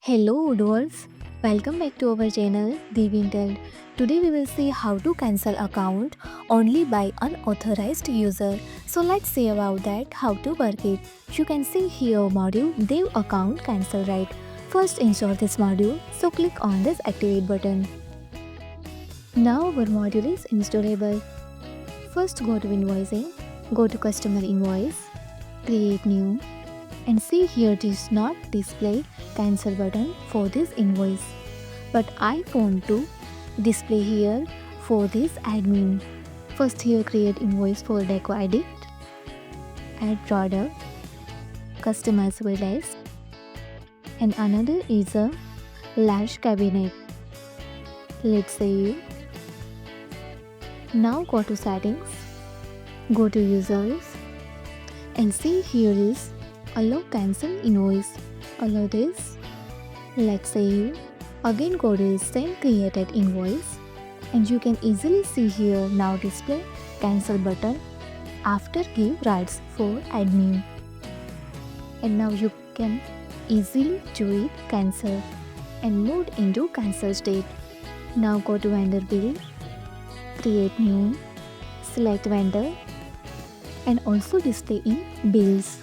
Hello Odoors, welcome back to our channel Devintelle. Today we will see how to cancel account only by unauthorized user. So let's see about that, how to work it. You can see here module Dev account cancel right. First install this module, so click on this activate button. Now our module is installable. First go to invoicing, go to customer invoice, create new, and see here it is not display cancel button for this invoice, but I want to display here for this admin. First here create invoice for deco edit, add product, customizable list, and another is a large cabinet. Let's save. Now go to settings, go to users, and see here is allow cancel invoice. Allow this. Let's save. Again go to send created invoice, and you can easily see here now display cancel button after give rights for admin. And now you can easily do it cancel and move into cancel state. Now go to vendor bill, create new, select vendor, and also display in bills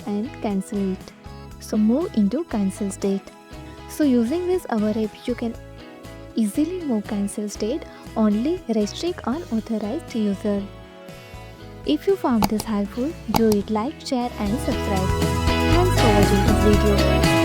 and cancel it. So move into cancel state. So using this our app you can easily move cancel state, only restrict unauthorized user. If you found this helpful, do it like, share and subscribe. Thanks for watching this video.